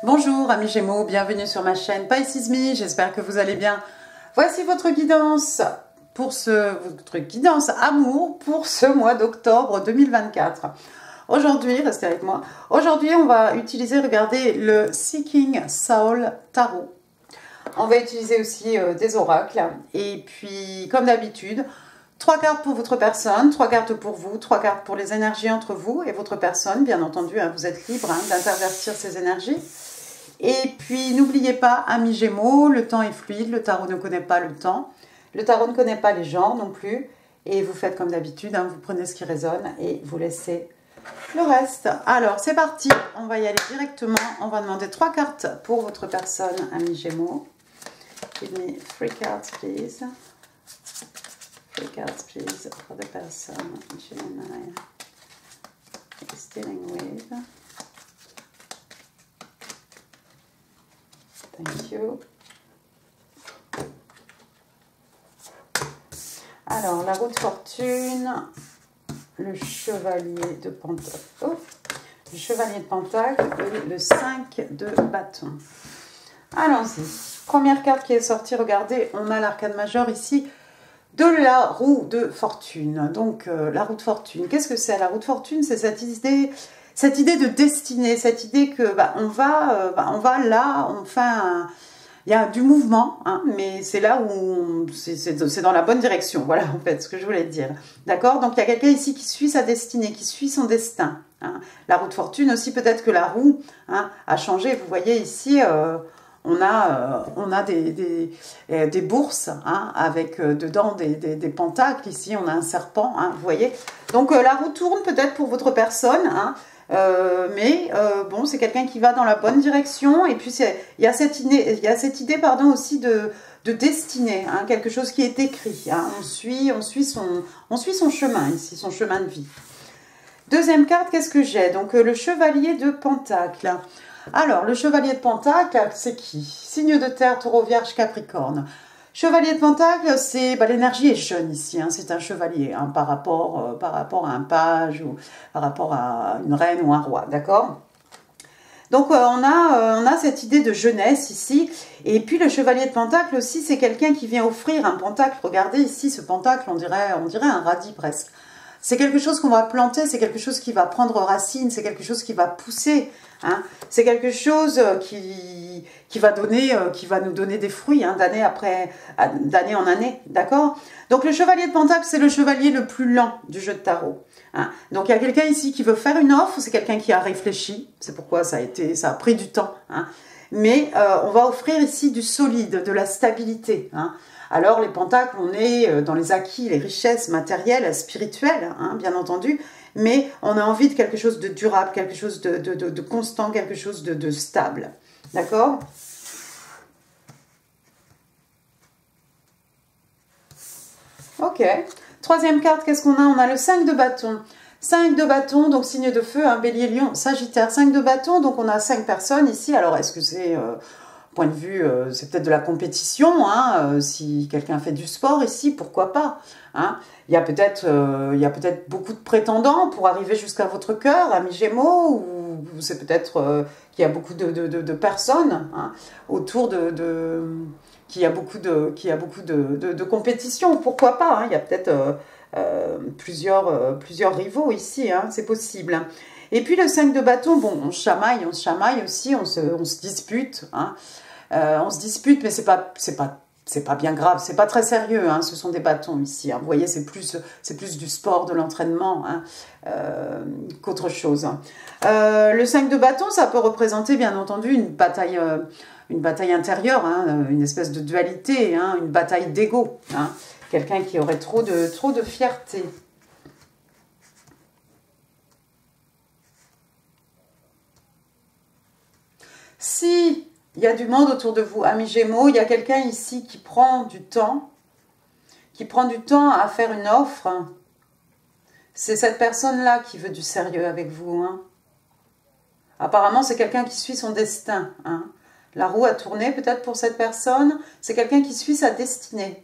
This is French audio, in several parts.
Bonjour amis Gémeaux, bienvenue sur ma chaîne Pisces Me, j'espère que vous allez bien. Voici votre guidance amour pour ce mois d'octobre 2024. Aujourd'hui, restez avec moi, aujourd'hui on va utiliser, regardez, le Seeking Soul Tarot. On va utiliser aussi des oracles et puis comme d'habitude, 3 cartes pour votre personne, 3 cartes pour vous, 3 cartes pour les énergies entre vous et votre personne. Bien entendu, hein, vous êtes libre d'intervertir ces énergies. Et puis, n'oubliez pas, amis Gémeaux, le temps est fluide, le tarot ne connaît pas le temps. Le tarot ne connaît pas les gens non plus. Et vous faites comme d'habitude, hein, vous prenez ce qui résonne et vous laissez le reste. Alors, c'est parti, on va y aller directement. On va demander 3 cartes pour votre personne, amis Gémeaux. Give me 3 cards, please. 3 cards, please, for the person Gemini is dealing with. Thank you. Alors, la roue de fortune, le chevalier de pentacle, le chevalier de pentacle et le 5 de bâton. Allons-y. Première carte qui est sortie, regardez, on a l'arcane majeur ici de la roue de fortune. Donc, la roue de fortune, qu'est-ce que c'est? La roue de fortune, c'est cette idée de destinée, cette idée que on va là, il y a du mouvement, hein, mais c'est là où c'est dans la bonne direction, voilà en fait ce que je voulais dire, d'accord? Donc il y a quelqu'un ici qui suit sa destinée, qui suit son destin, hein. La roue de fortune aussi, peut-être que la roue, hein, a changé, vous voyez ici, on a des bourses, hein, avec dedans des pentacles, ici on a un serpent, hein, vous voyez, donc la roue tourne peut-être pour votre personne, hein. Bon, c'est quelqu'un qui va dans la bonne direction, et puis il y a cette idée pardon, aussi de destinée, hein, quelque chose qui est écrit, hein. On suit son chemin ici, son chemin de vie. Deuxième carte, qu'est-ce que j'ai? Donc le chevalier de pentacle. Alors, le chevalier de pentacle, c'est qui? Signe de terre, taureau, vierge, capricorne. Chevalier de pentacle, c'est l'énergie est jeune ici, hein, c'est un chevalier, hein, par rapport à un page ou par rapport à une reine ou un roi, d'accord? Donc on a cette idée de jeunesse ici, et puis le chevalier de pentacle aussi, c'est quelqu'un qui vient offrir un pentacle. Regardez ici ce pentacle, on dirait un radis presque. C'est quelque chose qu'on va planter, c'est quelque chose qui va prendre racine, c'est quelque chose qui va pousser, hein. C'est quelque chose qui va nous donner des fruits, hein, d'année en année, d'accord? Donc le chevalier de pentacle, c'est le chevalier le plus lent du jeu de tarot, hein. Donc il y a quelqu'un ici qui veut faire une offre, c'est quelqu'un qui a réfléchi, c'est pourquoi ça a pris du temps, hein. Mais on va offrir ici du solide, de la stabilité, hein. Alors les pentacles, on est dans les acquis, les richesses matérielles, spirituelles, hein, bien entendu, mais on a envie de quelque chose de durable, quelque chose de constant, quelque chose de stable. D'accord? Ok. Troisième carte, qu'est-ce qu'on a? On a le 5 de bâton. 5 de bâton, donc signe de feu, hein, bélier, lion, sagittaire. 5 de bâton, donc on a 5 personnes ici. Alors est-ce que c'est... point de vue, c'est peut-être de la compétition, hein, si quelqu'un fait du sport ici, pourquoi pas, hein. Il y a peut-être beaucoup de prétendants pour arriver jusqu'à votre cœur, amis Gémeaux, ou c'est peut-être qu'il y a beaucoup de personnes, hein, autour qu'il y a beaucoup de compétition, pourquoi pas, hein. Il y a peut-être plusieurs rivaux ici, hein, c'est possible, hein. Et puis le 5 de bâton, bon, on se chamaille aussi, on se dispute, hein. On se dispute, mais c'est pas bien grave, c'est pas très sérieux, hein, ce sont des bâtons ici, hein. Vous voyez, c'est plus du sport, de l'entraînement, hein, qu'autre chose. Le 5 de bâton, ça peut représenter bien entendu une bataille intérieure, hein, une espèce de dualité, hein, une bataille d'ego, hein, quelqu'un qui aurait trop de fierté. Si il y a du monde autour de vous, amis Gémeaux, il y a quelqu'un ici qui prend du temps à faire une offre. C'est cette personne-là qui veut du sérieux avec vous, hein. Apparemment, c'est quelqu'un qui suit son destin, hein. La roue a tourné peut-être pour cette personne. C'est quelqu'un qui suit sa destinée.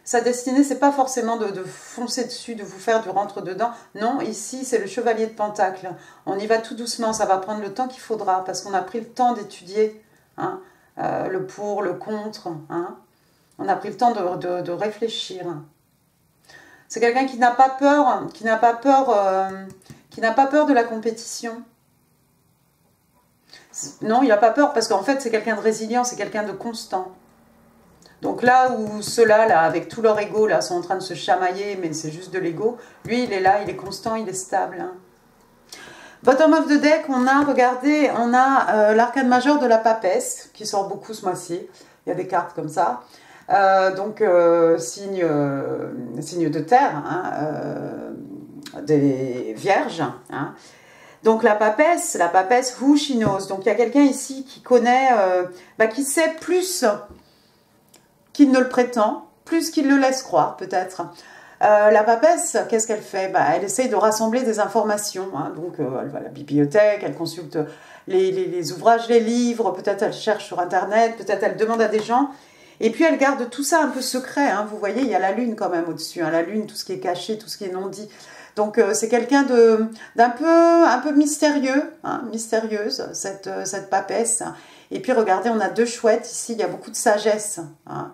sa destinée, c'est pas forcément de foncer dessus, de vous faire du rentre-dedans. Non, ici, c'est le chevalier de Pentacle. On y va tout doucement, ça va prendre le temps qu'il faudra, parce qu'on a pris le temps d'étudier hein, le pour, le contre. Hein. On a pris le temps de réfléchir. C'est quelqu'un qui n'a pas peur, qui n'a pas peur de la compétition. Non, il n'a pas peur, parce qu'en fait, c'est quelqu'un de résilient, c'est quelqu'un de constant. Donc là où ceux-là, là, avec tout leur ego, là, sont en train de se chamailler, mais c'est juste de l'ego, lui, il est là, il est constant, il est stable. Hein. Bottom of the deck, on a, regardez, on a l'arcane majeur de la papesse, qui sort beaucoup ce mois-ci. Il y a des cartes comme ça. Donc, signe de terre, hein, des vierges. Hein. Donc, la papesse, who she knows. Donc, il y a quelqu'un ici qui connaît, qui sait plus qu'il ne le prétend, plus qu'il le laisse croire, peut-être. La papesse, qu'est-ce qu'elle fait? Elle essaye de rassembler des informations. Hein. Donc, elle va à la bibliothèque, elle consulte les ouvrages, les livres, peut-être elle cherche sur Internet, peut-être elle demande à des gens. Et puis, elle garde tout ça un peu secret. Hein. Vous voyez, il y a la lune quand même au-dessus. Hein. La lune, tout ce qui est caché, tout ce qui est non dit. Donc, c'est quelqu'un d'un peu mystérieux, hein, mystérieuse, cette papesse. Et puis, regardez, on a deux chouettes ici. Il y a beaucoup de sagesse. Hein.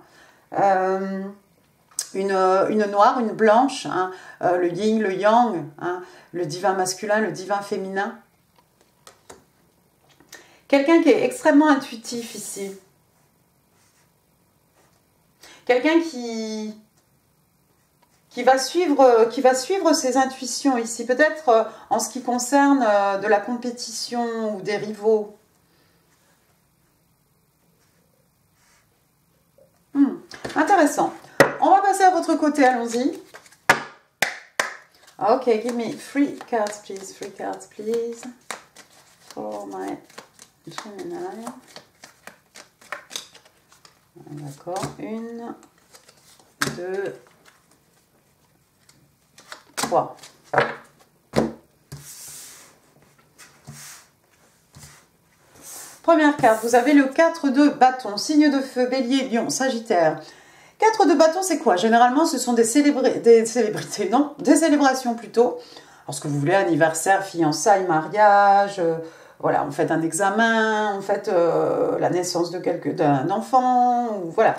Une noire, une blanche, hein, le yin, le yang, hein, le divin masculin, le divin féminin. Quelqu'un qui est extrêmement intuitif ici. Quelqu'un qui va suivre ses intuitions ici, peut-être en ce qui concerne de la compétition ou des rivaux. Intéressant. On va passer à votre côté, allons-y. Ok, give me 3 cards, please. 3 cards, please. For my Gemini. D'accord. 1, 2, 3. Première carte, vous avez le 4 de bâton, signe de feu, bélier, lion, sagittaire. 4 de bâton, c'est quoi? Généralement, ce sont des célébrités, non, des célébrations plutôt. Lorsque vous voulez, anniversaire, fiançailles, mariage, voilà, on fait un examen, on fait la naissance d'un enfant, ou voilà.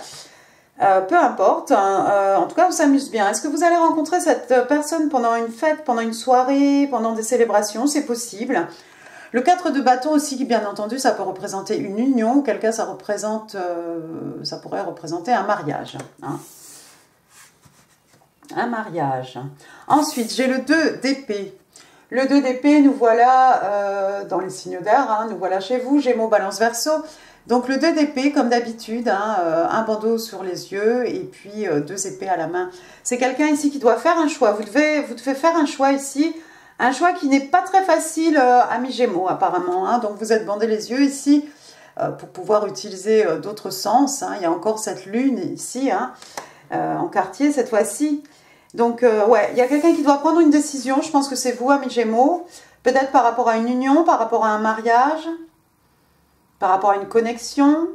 Peu importe, hein, en tout cas, on s'amuse bien. Est-ce que vous allez rencontrer cette personne pendant une fête, pendant une soirée, pendant des célébrations? C'est possible. Le 4 de bâton aussi, bien entendu, ça peut représenter une union, ou quelqu'un, ça pourrait représenter un mariage. Hein. Un mariage. Ensuite, j'ai le 2 d'épée. Le 2 d'épée, nous voilà dans les signes d'air, hein, nous voilà chez vous, Gémeaux, Balance, Verseau. Donc le 2 d'épée, comme d'habitude, hein, un bandeau sur les yeux et puis 2 épées à la main. C'est quelqu'un ici qui doit faire un choix. Vous devez faire un choix ici. Un choix qui n'est pas très facile à mi-Gémeaux apparemment. Hein. Donc vous êtes bandé les yeux ici pour pouvoir utiliser d'autres sens. Hein. Il y a encore cette lune ici, hein, en quartier cette fois-ci. Donc ouais, il y a quelqu'un qui doit prendre une décision. Je pense que c'est vous à mi-Gémeaux. Peut-être par rapport à une union, par rapport à un mariage, par rapport à une connexion.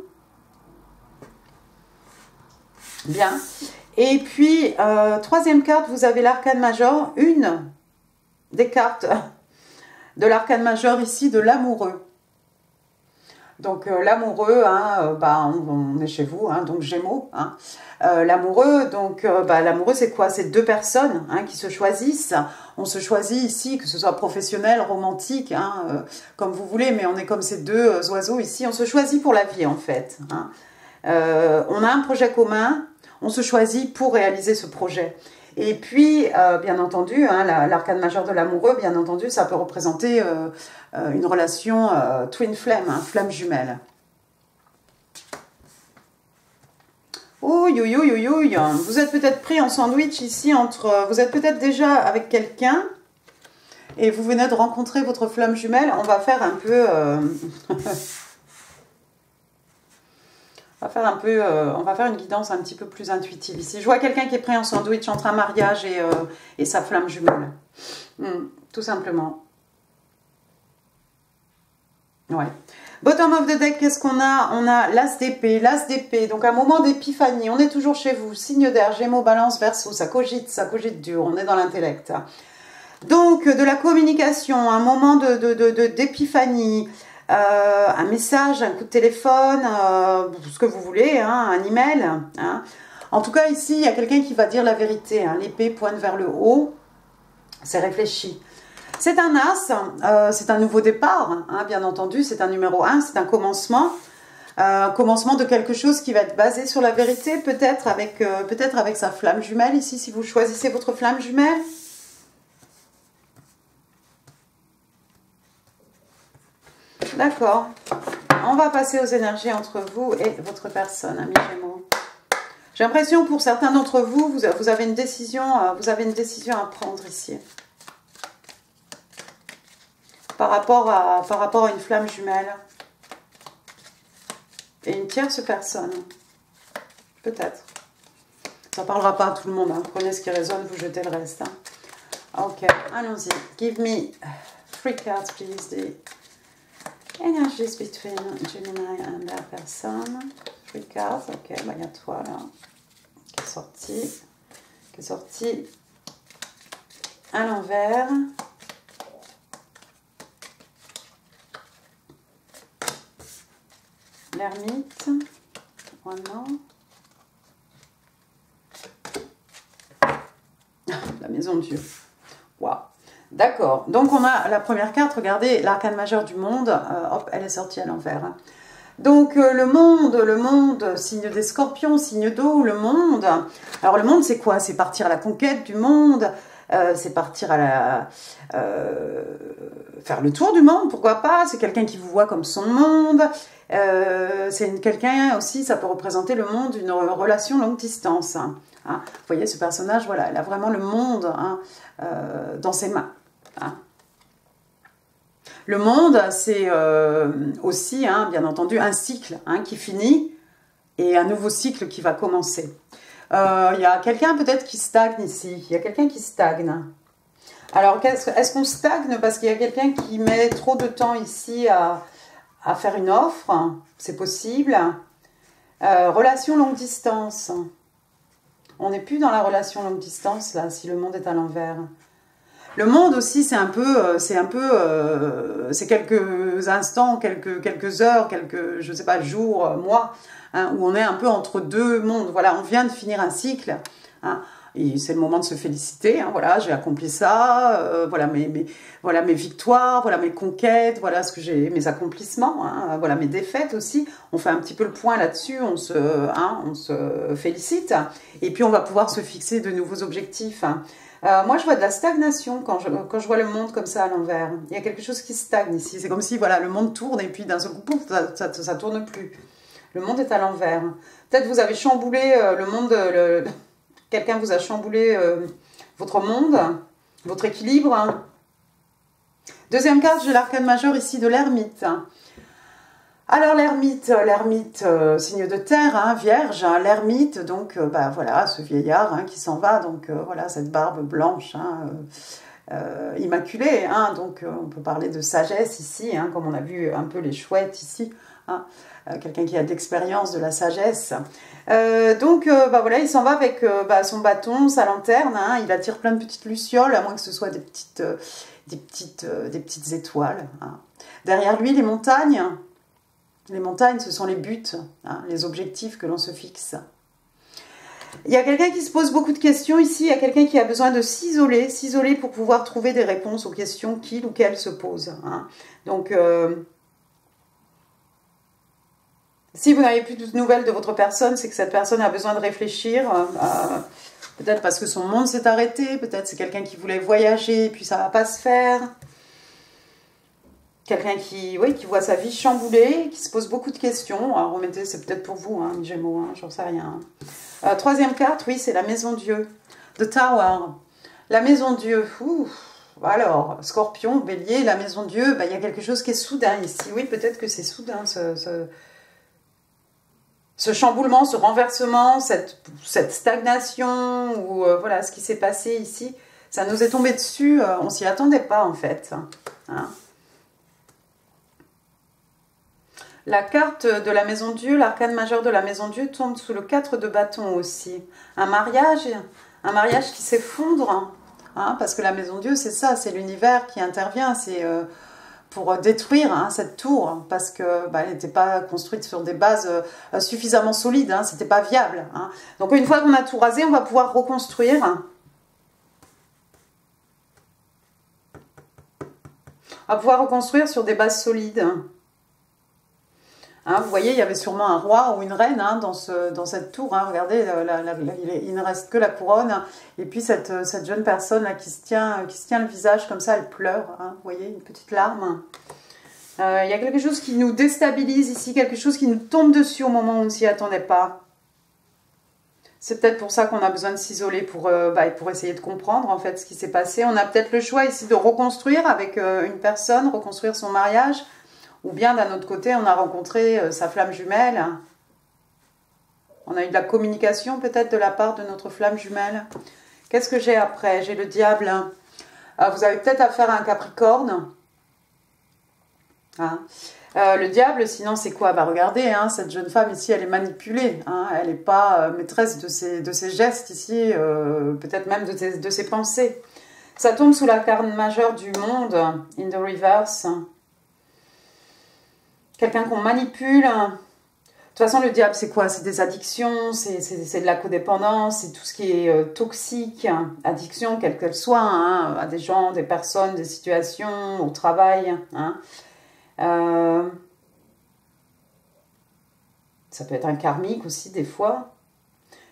Bien. Et puis, troisième carte, vous avez l'arcane majeur, une des cartes de l'arcane majeur ici, de l'amoureux. Donc l'amoureux, hein, on est chez vous, hein, donc Gémeaux. Hein. L'amoureux, donc l'amoureux c'est quoi? C'est deux personnes hein, qui se choisissent. On se choisit ici, que ce soit professionnel, romantique, hein, comme vous voulez, mais on est comme ces deux oiseaux ici. On se choisit pour la vie en fait. Hein. On a un projet commun, on se choisit pour réaliser ce projet. Et puis, bien entendu, hein, l'arcane majeur de l'amoureux, bien entendu, ça peut représenter une relation twin flame, hein, flamme jumelle. Ouh, vous êtes peut-être pris en sandwich ici vous êtes peut-être déjà avec quelqu'un et vous venez de rencontrer votre flamme jumelle. On va faire un peu... on va faire une guidance un petit peu plus intuitive ici. Je vois quelqu'un qui est pris en sandwich entre un mariage et sa flamme jumelle. Tout simplement. Ouais. Bottom of the deck, qu'est-ce qu'on a? On a l'as d'épée, donc un moment d'épiphanie, on est toujours chez vous, signe d'air, Gémeaux, Balance, Verseau, ça cogite dur, on est dans l'intellect. Donc, de la communication, un moment d'épiphanie, un message, un coup de téléphone, ce que vous voulez, hein, un email. Hein. En tout cas, ici, il y a quelqu'un qui va dire la vérité. Hein. L'épée pointe vers le haut, c'est réfléchi. C'est un as, c'est un nouveau départ, hein, bien entendu, c'est un numéro 1, c'est un commencement de quelque chose qui va être basé sur la vérité, peut-être avec sa flamme jumelle ici, si vous choisissez votre flamme jumelle. D'accord, on va passer aux énergies entre vous et votre personne, amis Gémeaux. J'ai l'impression pour certains d'entre vous, vous avez une décision à prendre ici. Par rapport à une flamme jumelle. Et une tierce personne. Peut-être. Ça ne parlera pas à tout le monde. Hein. Prenez ce qui résonne, vous jetez le reste. Hein. Ok, allons-y. Give me 3 cards, please. The energies between Gemini and their person. 3 cards. Ok, bah, il y a toi là. Qui est sorti à l'envers. L'ermite, vraiment. La maison de Dieu. Waouh. D'accord. Donc on a la première carte, regardez, l'arcane majeur du monde. Hop, elle est sortie à l'envers. Hein. Donc le monde, signe des scorpions, signe d'eau, le monde. Alors le monde c'est quoi? C'est partir à la conquête du monde. C'est partir à faire le tour du monde, pourquoi pas. C'est quelqu'un qui vous voit comme son monde. C'est quelqu'un aussi, ça peut représenter le monde d'une relation longue distance. Hein. Vous voyez, ce personnage, voilà, elle a vraiment le monde hein, dans ses mains. Hein. Le monde, c'est aussi, hein, bien entendu, un cycle hein, qui finit et un nouveau cycle qui va commencer. Il y a quelqu'un peut-être qui stagne ici. Il y a quelqu'un qui stagne. Alors, est-ce qu'on stagne parce qu'il y a quelqu'un qui met trop de temps ici à faire une offre? C'est possible. Relation longue distance. On n'est plus dans la relation longue distance, là, si le monde est à l'envers. Le monde aussi, c'est quelques instants, quelques heures, je ne sais pas, jours, mois, hein, où on est un peu entre deux mondes. Voilà, on vient de finir un cycle, hein, et c'est le moment de se féliciter. Hein, voilà, j'ai accompli ça, voilà mes victoires, voilà mes conquêtes, voilà mes accomplissements, hein, voilà mes défaites aussi. On fait un petit peu le point là-dessus, on se félicite, et puis on va pouvoir se fixer de nouveaux objectifs. Hein. Moi, je vois de la stagnation quand je vois le monde comme ça à l'envers. Il y a quelque chose qui stagne ici. C'est comme si voilà, le monde tourne et puis d'un seul coup, pouf, ça tourne plus. Le monde est à l'envers. Peut-être vous avez chamboulé le monde, quelqu'un vous a chamboulé votre monde, votre équilibre. Hein. Deuxième carte, j'ai l'arcane majeur ici de l'ermite. Alors l'ermite, signe de terre, hein, vierge, hein, l'ermite, donc bah, voilà, ce vieillard hein, qui s'en va, donc voilà, cette barbe blanche, hein, immaculée, hein, donc on peut parler de sagesse ici, hein, comme on a vu un peu les chouettes ici, hein, quelqu'un qui a de l'expérience de la sagesse. Bah, voilà, il s'en va avec son bâton, sa lanterne, hein, il attire plein de petites lucioles, à moins que ce soit des petites étoiles. Hein. Derrière lui, les montagnes. Les montagnes, ce sont les buts, hein, les objectifs que l'on se fixe. Il y a quelqu'un qui se pose beaucoup de questions ici, il y a quelqu'un qui a besoin de s'isoler pour pouvoir trouver des réponses aux questions qu'il ou qu'elle se pose. Hein. Donc, si vous n'avez plus de nouvelles de votre personne, c'est que cette personne a besoin de réfléchir, peut-être parce que son monde s'est arrêté, peut-être c'est quelqu'un qui voulait voyager et puis ça ne va pas se faire. Quelqu'un qui voit sa vie chamboulée, qui se pose beaucoup de questions. Alors, remettez, c'est peut-être pour vous, hein, Gémeaux, hein, j'en sais rien. Troisième carte, oui, c'est la maison Dieu. The Tower. La maison Dieu. Ouh. Alors, Scorpion, Bélier, la maison Dieu, bah, y a quelque chose qui est soudain ici. Oui, peut-être que c'est soudain, ce chamboulement, ce renversement, cette stagnation, ou voilà, ce qui s'est passé ici. Ça nous est tombé dessus, on s'y attendait pas, en fait. Hein. La carte de la maison Dieu, l'arcane majeur de la maison Dieu tombe sous le 4 de bâton aussi. Un mariage qui s'effondre, hein, parce que la maison Dieu, c'est ça, c'est l'univers qui intervient, c'est pour détruire hein, cette tour, parce que elle n'était pas construite sur des bases suffisamment solides, hein, c'était pas viable. Hein. Donc une fois qu'on a tout rasé, on va pouvoir reconstruire. On va pouvoir reconstruire sur des bases solides. Hein, vous voyez, il y avait sûrement un roi ou une reine hein, dans cette tour. Hein, regardez, il ne reste que la couronne. Et puis cette jeune personne là, qui se tient le visage comme ça, elle pleure. Hein, vous voyez, une petite larme. Il y a quelque chose qui nous déstabilise ici, quelque chose qui nous tombe dessus au moment où on ne s'y attendait pas. C'est peut-être pour ça qu'on a besoin de s'isoler pour essayer de comprendre en fait ce qui s'est passé. On a peut-être le choix ici de reconstruire avec une personne, reconstruire son mariage. Ou bien d'un autre côté, on a rencontré sa flamme jumelle. On a eu de la communication peut-être de la part de notre flamme jumelle. Qu'est-ce que j'ai après? J'ai le diable. Vous avez peut-être affaire à un Capricorne. Hein. Le diable, sinon c'est quoi? Regardez, hein, cette jeune femme ici, elle est manipulée. Hein, elle n'est pas maîtresse de ses gestes ici, peut-être même de ses pensées. Ça tombe sous la carte majeure du monde, in the reverse. Quelqu'un qu'on manipule. De toute façon, le diable, c'est quoi? C'est des addictions, c'est de la codépendance, c'est tout ce qui est toxique. Addiction, quelle qu'elle soit, hein, à des gens, des personnes, des situations, au travail. Hein. Ça peut être un karmique aussi, des fois.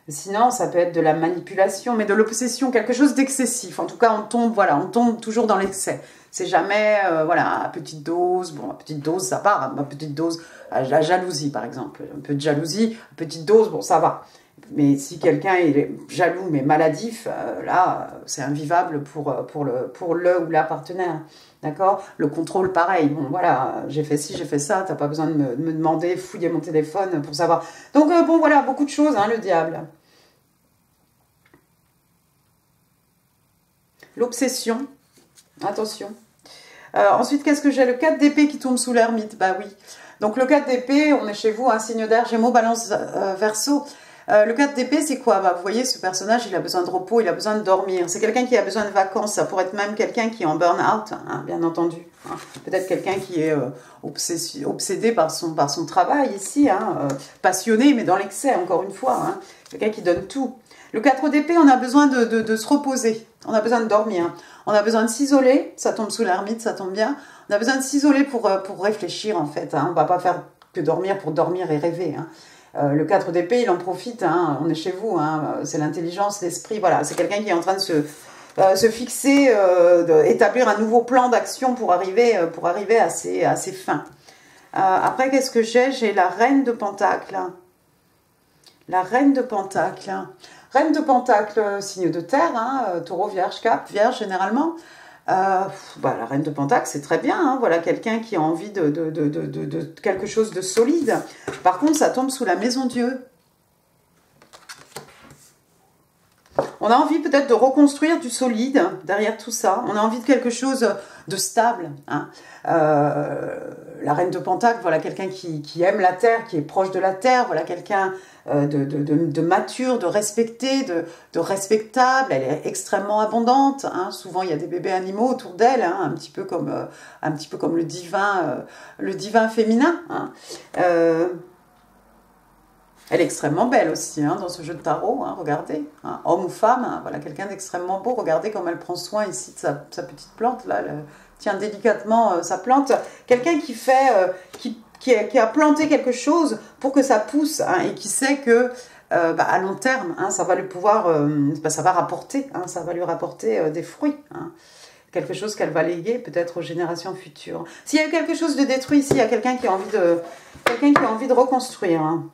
Sinon, ça peut être de la manipulation, mais de l'obsession, quelque chose d'excessif. En tout cas, on tombe toujours dans l'excès. C'est jamais, à petite dose. Bon, à petite dose, ça part. À petite dose, la jalousie, par exemple. Un peu de jalousie, à petite dose, bon, ça va. Mais si quelqu'un est jaloux, mais maladif, là, c'est invivable pour le ou la partenaire. D'accord? Le contrôle, pareil. Bon, voilà, j'ai fait ci, j'ai fait ça. T'as pas besoin de me demander, fouiller mon téléphone pour savoir. Donc, bon, voilà, beaucoup de choses, hein, le diable. L'obsession. Attention. Ensuite, qu'est-ce que j'ai? Le 4 d'épée qui tombe sous l'ermite. Bah oui. Donc, le 4 d'épée, on est chez vous, un signe d'air, Gémeaux, Balance, Verseau. Le 4 d'épée, c'est quoi? Vous voyez, ce personnage, il a besoin de repos, il a besoin de dormir. C'est quelqu'un qui a besoin de vacances. Ça pourrait être même quelqu'un qui est en burn-out, hein, bien entendu. Hein. Peut-être quelqu'un qui est obsédé par son travail ici, hein, passionné, mais dans l'excès, encore une fois. Hein. Quelqu'un qui donne tout. Le 4 d'épée, on a besoin de se reposer. On a besoin de dormir. On a besoin de s'isoler. Ça tombe sous l'ermite, ça tombe bien. On a besoin de s'isoler pour réfléchir, en fait. Hein. On ne va pas faire que dormir pour dormir et rêver. Hein. Le 4 d'épée, il en profite, hein, on est chez vous, hein, c'est l'intelligence, l'esprit, voilà, c'est quelqu'un qui est en train de se fixer, d'établir un nouveau plan d'action pour arriver à ses fins. Après, qu'est-ce que j'ai? J'ai la reine de Pentacle. La reine de Pentacle. Reine de Pentacle, signe de terre, hein, taureau, vierge, cap, vierge généralement. La reine de Pentacle, c'est très bien. Hein, voilà quelqu'un qui a envie de quelque chose de solide. Par contre, ça tombe sous la maison Dieu. On a envie peut-être de reconstruire du solide derrière tout ça. On a envie de quelque chose de stable. Hein. La reine de Pentacle, voilà quelqu'un qui aime la terre, qui est proche de la terre. Voilà quelqu'un de mature, de respecté, de respectable. Elle est extrêmement abondante. Hein. Souvent, il y a des bébés animaux autour d'elle, hein, un petit peu comme le divin féminin. Hein. Elle est extrêmement belle aussi hein, dans ce jeu de tarot, hein, regardez, hein, homme ou femme, hein, voilà quelqu'un d'extrêmement beau, regardez comme elle prend soin ici de sa petite plante, là, elle tient délicatement sa plante, quelqu'un qui a planté quelque chose pour que ça pousse hein, et qui sait que à long terme, hein, ça va ça va rapporter, hein, ça va lui rapporter des fruits, hein, quelque chose qu'elle va léguer peut-être aux générations futures. S'il y a eu quelque chose de détruit ici, il y a quelqu'un qui a envie de reconstruire. Hein.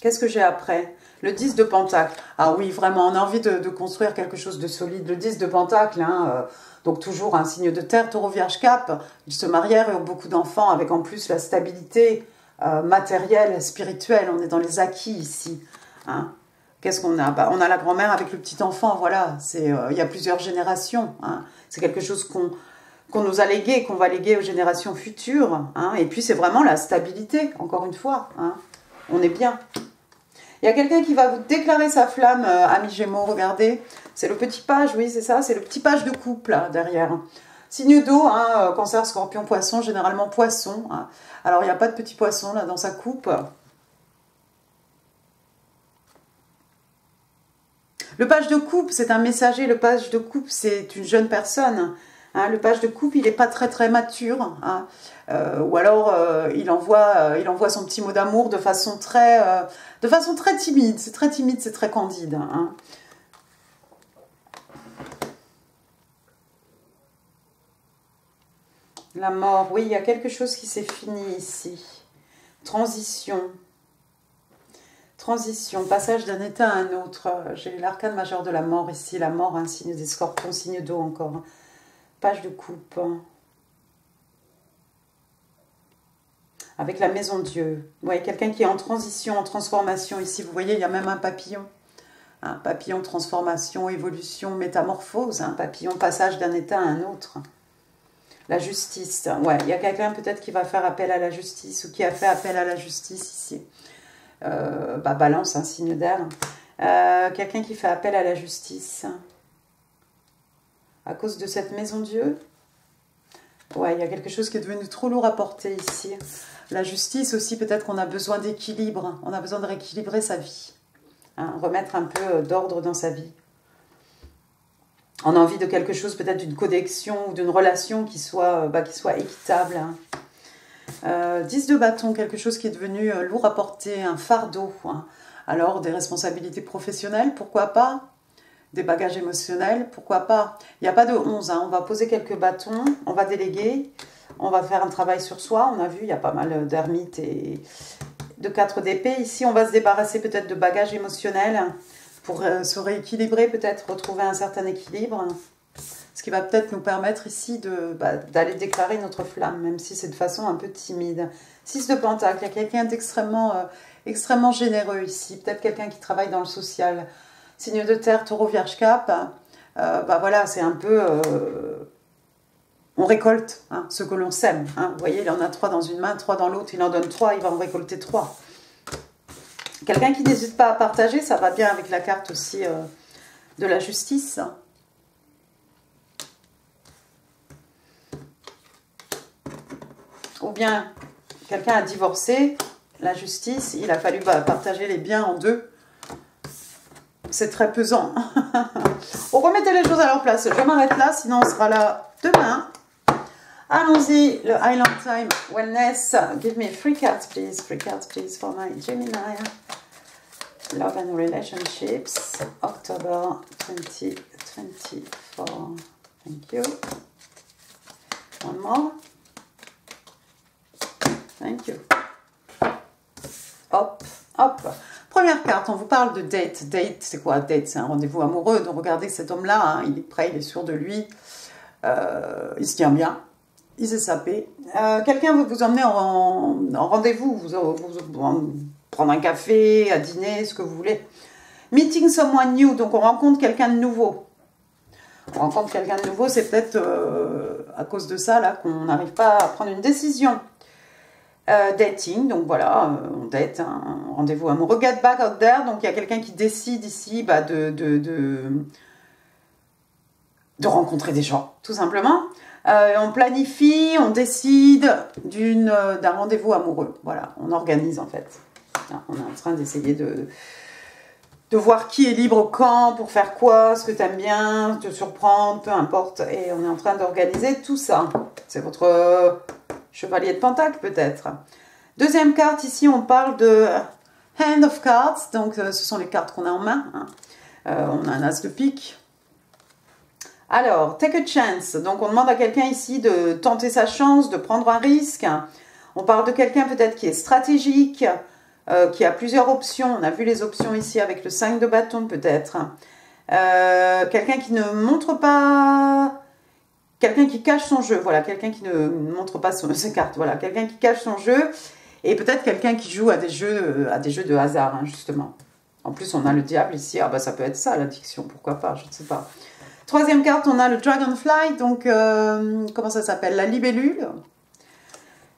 Qu'est-ce que j'ai après? Le 10 de Pentacle. Ah oui, vraiment, on a envie de construire quelque chose de solide. Le 10 de Pentacle, hein, donc toujours un signe de terre, taureau, vierge, cap. Ils se marièrent et ont beaucoup d'enfants avec en plus la stabilité matérielle, spirituelle. On est dans les acquis ici. Hein. Qu'est-ce qu'on a? On a la grand-mère avec le petit enfant, voilà. Il y a plusieurs générations. Hein. C'est quelque chose qu'on nous a légué, qu'on va léguer aux générations futures. Hein. Et puis c'est vraiment la stabilité, encore une fois. Hein. On est bien. Il y a quelqu'un qui va vous déclarer sa flamme, amis Gémeaux, regardez. C'est le petit page, oui c'est ça, c'est le petit page de couple là, derrière. Signe d'eau, hein, Cancer, Scorpion, Poisson, généralement Poisson. Hein. Alors il n'y a pas de petit poisson là dans sa coupe. Le page de coupe, c'est un messager. Le page de coupe, c'est une jeune personne. Hein, le page de coupe, il n'est pas très mature. Hein. Ou alors, il envoie son petit mot d'amour de façon très timide. C'est très timide, c'est très candide. Hein. La mort, oui, il y a quelque chose qui s'est fini ici. Transition. Transition, passage d'un état à un autre. J'ai l'arcane majeur de la mort ici. La mort, un signe des scorpions, signe d'eau encore. Page de coupe. Avec la maison de Dieu. Vous voyez, quelqu'un qui est en transition, en transformation ici. Vous voyez, il y a même un papillon. Un papillon, transformation, évolution, métamorphose. Un papillon, passage d'un état à un autre. La justice. Ouais, il y a quelqu'un peut-être qui va faire appel à la justice ou qui a fait appel à la justice ici. Balance, un signe d'air. Quelqu'un qui fait appel à la justice. À cause de cette maison Dieu. Ouais, il y a quelque chose qui est devenu trop lourd à porter ici. La justice aussi, peut-être qu'on a besoin d'équilibre. On a besoin de rééquilibrer sa vie. Hein, remettre un peu d'ordre dans sa vie. On a envie de quelque chose, peut-être d'une connexion ou d'une relation qui soit équitable. Hein. 10 de bâton, quelque chose qui est devenu lourd à porter, un fardeau. Hein. Alors, des responsabilités professionnelles, pourquoi pas? Des bagages émotionnels, pourquoi pas? Il n'y a pas de 11, hein. On va poser quelques bâtons, on va déléguer, on va faire un travail sur soi. On a vu, il y a pas mal d'ermites et de 4 d'épée. Ici, on va se débarrasser peut-être de bagages émotionnels pour se rééquilibrer, peut-être retrouver un certain équilibre. Ce qui va peut-être nous permettre ici d'aller déclarer notre flamme, même si c'est de façon un peu timide. 6 de pentacle, il y a quelqu'un d'extrêmement généreux ici. Peut-être quelqu'un qui travaille dans le social. Signe de terre, taureau, vierge, cap. Voilà, c'est un peu... on récolte hein, ce que l'on sème. Hein. Vous voyez, il en a 3 dans une main, 3 dans l'autre. Il en donne 3, il va en récolter 3. Quelqu'un qui n'hésite pas à partager, ça va bien avec la carte aussi de la justice. Ou bien, quelqu'un a divorcé, la justice, il a fallu partager les biens en 2. C'est très pesant. On remettait les choses à leur place. Je m'arrête là, sinon on sera là demain. Allons-y, le Island Time Wellness. Give me 3 cards, please. 3 cards, please, for my Gemini. Love and Relationships, October 2024. Thank you. One more. Thank you. Hop, hop. Première carte, on vous parle de date. Date, c'est quoi? Date, c'est un rendez-vous amoureux. Donc regardez cet homme-là, hein, il est prêt, il est sûr de lui. Il se tient bien. Il s'est sapé. Quelqu'un veut vous emmener en rendez-vous, vous prendre un café, à dîner, ce que vous voulez. Meeting someone new, donc on rencontre quelqu'un de nouveau. On rencontre quelqu'un de nouveau, c'est peut-être à cause de ça là qu'on n'arrive pas à prendre une décision. Dating, donc voilà, on date, un rendez-vous amoureux. Get back out there, donc il y a quelqu'un qui décide ici de rencontrer des gens, tout simplement. On planifie, on décide d'un rendez-vous amoureux. Voilà, on organise en fait. On est en train d'essayer de voir qui est libre quand, pour faire quoi, ce que tu aimes bien, te surprendre, peu importe. Et on est en train d'organiser tout ça. C'est votre chevalier de pentacle peut-être. Deuxième carte, ici on parle de Hand of Cards. Donc ce sont les cartes qu'on a en main. Hein. On a un as de pique. Alors, take a chance. Donc on demande à quelqu'un ici de tenter sa chance, de prendre un risque. On parle de quelqu'un peut-être qui est stratégique, qui a plusieurs options. On a vu les options ici avec le 5 de bâton peut-être. Quelqu'un qui ne montre pas... Quelqu'un qui cache son jeu. Voilà, quelqu'un qui ne montre pas ses cartes. Voilà, quelqu'un qui cache son jeu. Et peut-être quelqu'un qui joue à des jeux de hasard, hein, justement. En plus, on a le diable ici. Ah bah ça peut être ça, l'addiction. Pourquoi pas, je ne sais pas. Troisième carte, on a le Dragonfly, donc comment ça s'appelle? La libellule.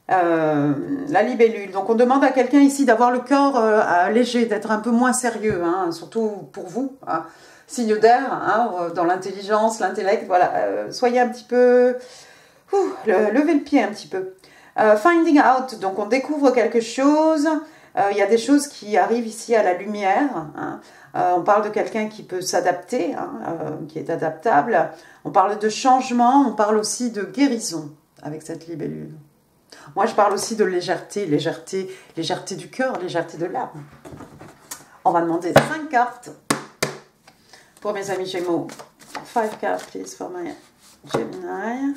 La libellule. Donc on demande à quelqu'un ici d'avoir le cœur léger, d'être un peu moins sérieux, hein, surtout pour vous, hein. Signe d'air, hein, dans l'intelligence, l'intellect, voilà. Soyez un petit peu... levez le pied un petit peu. Finding out, donc on découvre quelque chose. Il y a des choses qui arrivent ici à la lumière, hein. On parle de quelqu'un qui peut s'adapter, hein, qui est adaptable. On parle de changement, on parle aussi de guérison avec cette libellule. Moi, je parle aussi de légèreté, légèreté du cœur, légèreté de l'âme. On va demander 5 cartes pour mes amis Gémeaux. 5 cartes, please, for my Gemini.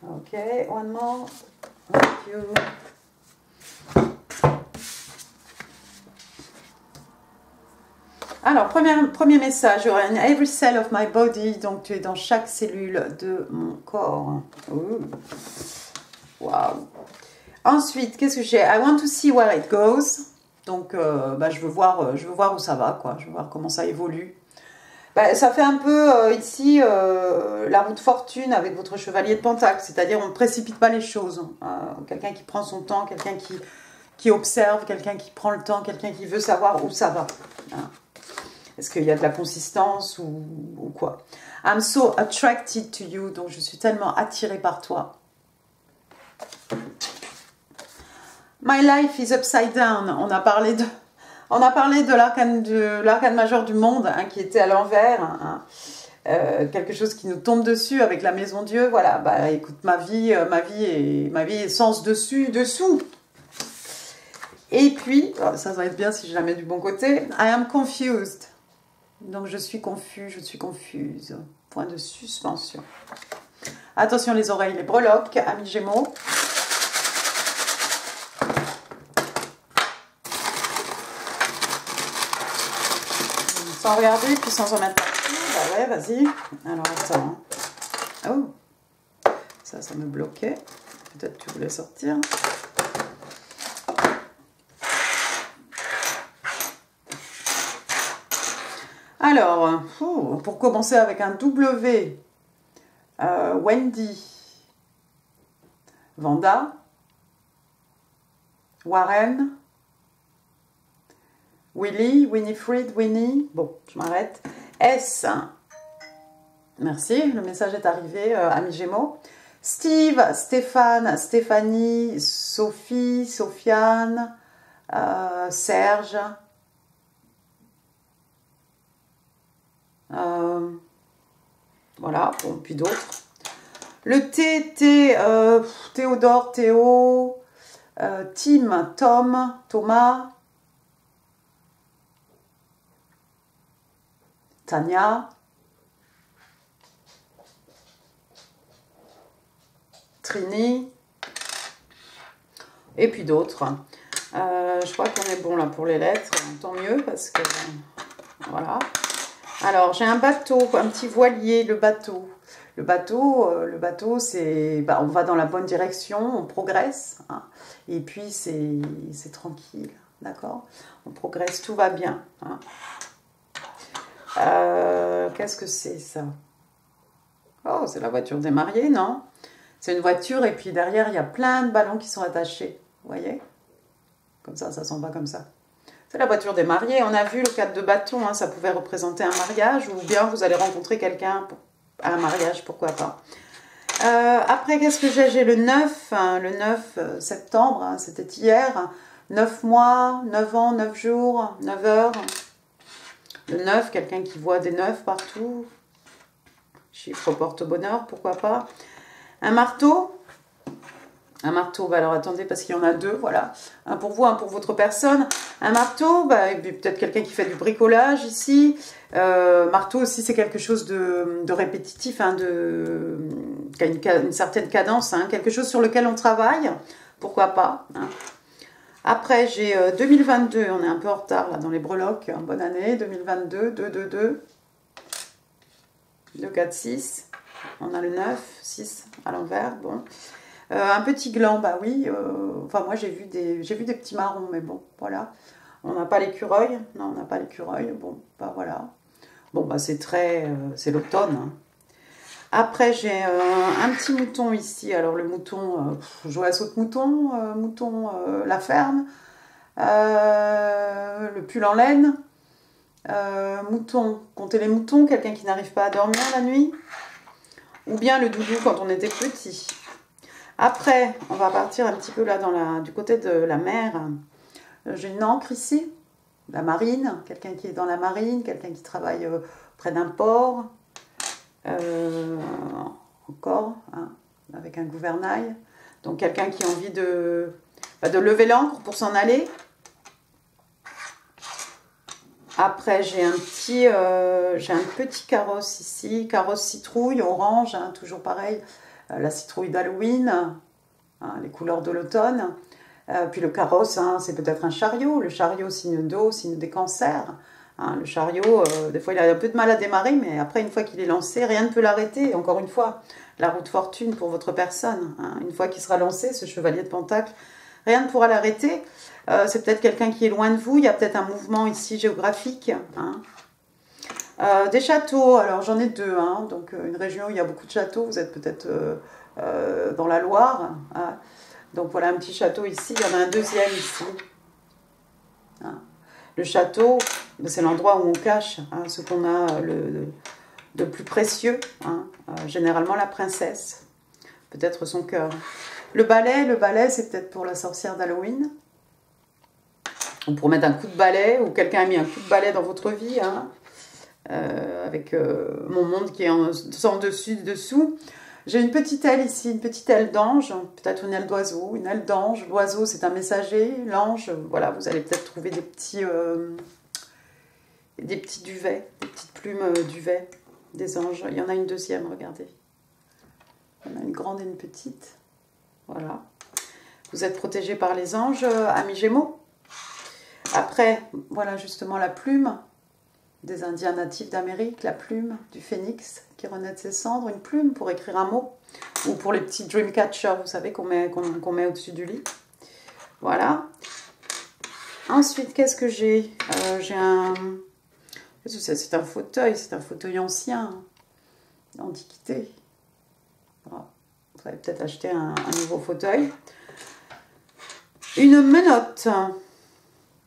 Okay, one more. Thank you. Alors, premier message, in every cell of my body, donc tu es dans chaque cellule de mon corps. Wow. Ensuite, qu'est-ce que j'ai? I want to see where it goes. Donc, je veux voir où ça va, quoi. Je veux voir comment ça évolue. Ça fait un peu ici la roue de fortune avec votre chevalier de Pentacle, c'est-à-dire on ne précipite pas les choses. Quelqu'un qui prend son temps, quelqu'un qui observe, quelqu'un qui prend le temps, quelqu'un qui veut savoir où ça va. Hein. Est-ce qu'il y a de la consistance ou quoi? I'm so attracted to you, donc je suis tellement attirée par toi. My life is upside down. On a parlé de l'arcane majeur du monde, hein, qui était à l'envers, hein, quelque chose qui nous tombe dessus avec la maison Dieu. Voilà, écoute, ma vie est sens dessus, dessous. Et puis, ça va être bien si je la mets du bon côté. I am confused. Donc je suis confus, je suis confuse. Point de suspension. Attention les oreilles, les breloques, amis Gémeaux. Sans regarder, puis sans en mettre partout. Bah ouais, vas-y. Alors attends. Oh, ça me bloquait. Peut-être que tu voulais sortir. Alors, pour commencer avec un W, Wendy, Vanda, Warren, Willy, Winifred, Winnie, bon, je m'arrête, S, merci, le message est arrivé, amis Gémeaux, Steve, Stéphane, Stéphanie, Sophie, Sofiane, Serge, voilà, bon, puis d'autres. Le T, Théodore, Théo, Tim, Tom, Thomas, Tania, Trini, et puis d'autres. Je crois qu'on est bon là pour les lettres, tant mieux parce que voilà. Alors j'ai un bateau, un petit voilier, le bateau. Le bateau, c'est, on va dans la bonne direction, on progresse, hein, et puis c'est tranquille, d'accord? On progresse, tout va bien. Hein. Qu'est-ce que c'est ça? Oh, c'est la voiture des mariés, non? C'est une voiture et puis derrière, il y a plein de ballons qui sont attachés. Vous voyez? Comme ça s'en va comme ça. C'est la voiture des mariés. On a vu le 4 de bâton, hein, ça pouvait représenter un mariage ou bien vous allez rencontrer quelqu'un à un mariage, pourquoi pas. Après, qu'est-ce que j'ai? J'ai le 9, hein, le 9 septembre, hein, c'était hier. 9 mois, 9 ans, 9 jours, 9 heures. Le 9, quelqu'un qui voit des 9 partout. Chiffre porte-bonheur, pourquoi pas. Un marteau. Un marteau, alors attendez, parce qu'il y en a deux, voilà. Un pour vous, un pour votre personne. Un marteau, peut-être quelqu'un qui fait du bricolage ici. Marteau aussi, c'est quelque chose de répétitif, hein, qui a une certaine cadence, hein, quelque chose sur lequel on travaille, pourquoi pas. Hein. Après, j'ai 2022, on est un peu en retard là dans les breloques. Bonne année, 2022, 2, 2, 2. 2, 4, 6. On a le 9, 6 à l'envers, bon. Un petit gland, bah oui. Enfin, moi, j'ai vu des petits marrons, mais bon, voilà. On n'a pas l'écureuil. Non, on n'a pas l'écureuil. Bon, bah voilà. Bon, bah c'est c'est l'automne. Hein. Après, j'ai un petit mouton ici. Alors, le mouton, Joie saute-mouton, mouton la ferme, le pull en laine, mouton, compter les moutons, quelqu'un qui n'arrive pas à dormir la nuit, ou bien le doudou quand on était petit. Après, on va partir un petit peu là du côté de la mer. J'ai une ancre ici, la marine, quelqu'un qui est dans la marine, quelqu'un qui travaille près d'un port. Encore, hein, avec un gouvernail. Donc quelqu'un qui a envie de lever l'ancre pour s'en aller. Après, j'ai un petit carrosse ici, carrosse citrouille, orange, hein, toujours pareil, la citrouille d'Halloween, hein, les couleurs de l'automne. Puis le carrosse, hein, c'est peut-être un chariot, le chariot signe d'eau, signe des cancers. Hein, le chariot, des fois il a un peu de mal à démarrer, mais après une fois qu'il est lancé, rien ne peut l'arrêter. Encore une fois, la roue de fortune pour votre personne. Hein, une fois qu'il sera lancé, ce chevalier de Pentacle, rien ne pourra l'arrêter. C'est peut-être quelqu'un qui est loin de vous, il y a peut-être un mouvement ici géographique. Hein. Des châteaux, alors j'en ai deux, hein, donc une région où il y a beaucoup de châteaux, vous êtes peut-être dans la Loire. Hein. Donc voilà un petit château ici, il y en a un deuxième ici. Hein. Le château, c'est l'endroit où on cache hein, ce qu'on a de plus précieux, hein, généralement la princesse, peut-être son cœur. Le balai c'est peut-être pour la sorcière d'Halloween, ou pour mettre un coup de balai, ou quelqu'un a mis un coup de balai dans votre vie, hein, avec mon monde qui est en dessus, dessous. J'ai une petite aile ici, une petite aile d'ange, peut-être une aile d'oiseau, une aile d'ange. L'oiseau, c'est un messager, l'ange, voilà, vous allez peut-être trouver des petits duvets, des petites plumes duvet, des anges. Il y en a une deuxième, regardez. Il y en a une grande et une petite. Voilà. Vous êtes protégé par les anges, amis Gémeaux. Après, voilà justement la plume des Indiens natifs d'Amérique, la plume du phénix qui renaît de ses cendres, une plume pour écrire un mot, ou pour les petits dreamcatchers, vous savez, qu'on met au-dessus du lit. Voilà. Ensuite, qu'est-ce que j'ai j'ai un... C'est un fauteuil ancien, d'antiquité. Voilà. Vous allez peut-être acheter un nouveau fauteuil. Une menotte.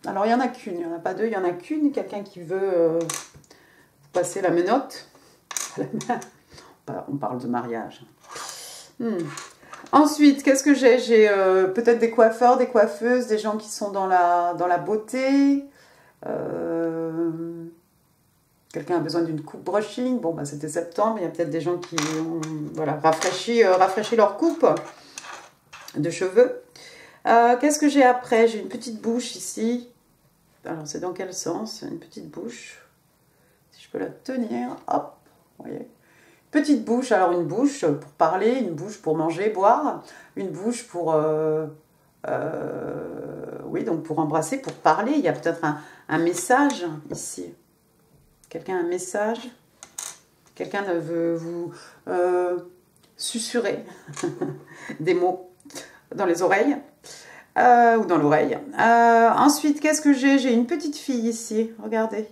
Alors, il n'y en a qu'une, il n'y en a pas deux, il n'y en a qu'une. Quelqu'un qui veut passer la menotte. On parle de mariage. Ensuite, qu'est-ce que j'ai? J'ai peut-être des coiffeurs, des coiffeuses, des gens qui sont dans la beauté. Quelqu'un a besoin d'une coupe brushing. Bon, bah, c'était septembre, il y a peut-être des gens qui ont voilà, rafraîchi leur coupe de cheveux. Qu'est-ce que j'ai après? J'ai une petite bouche ici. Alors, c'est dans quel sens? Une petite bouche. Si je peux la tenir. Hop, vous voyez. Petite bouche. Alors, une bouche pour parler, une bouche pour manger, boire. Une bouche pour... oui, donc pour embrasser, pour parler. Il y a peut-être un message ici. Quelqu'un a un message. Quelqu'un veut vous susurrer des mots dans les oreilles. Ou dans l'oreille. Ensuite, qu'est-ce que j'ai? J'ai une petite fille ici, regardez.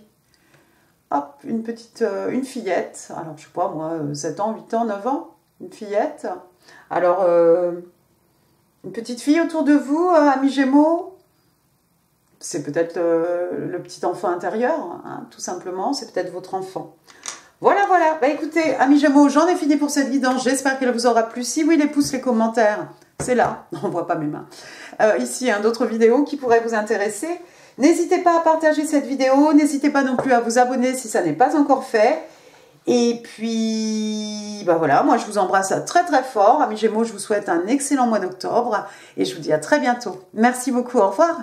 Hop, une fillette. Alors, je sais pas, moi, 7 ans, 8 ans, 9 ans. Une fillette. Alors, une petite fille autour de vous, amis Gémeaux. C'est peut-être le petit enfant intérieur, hein, tout simplement. C'est peut-être votre enfant. Voilà, voilà. Bah écoutez, amis Gémeaux, j'en ai fini pour cette vidéo. J'espère qu'elle vous aura plu. Si oui, les pouces, les commentaires, c'est là. On ne voit pas mes mains. Ici, d'autres vidéos qui pourraient vous intéresser. N'hésitez pas à partager cette vidéo. N'hésitez pas non plus à vous abonner si ça n'est pas encore fait. Et puis, bah voilà, moi je vous embrasse très très fort. Amis Gémeaux, je vous souhaite un excellent mois d'octobre. Et je vous dis à très bientôt. Merci beaucoup, au revoir.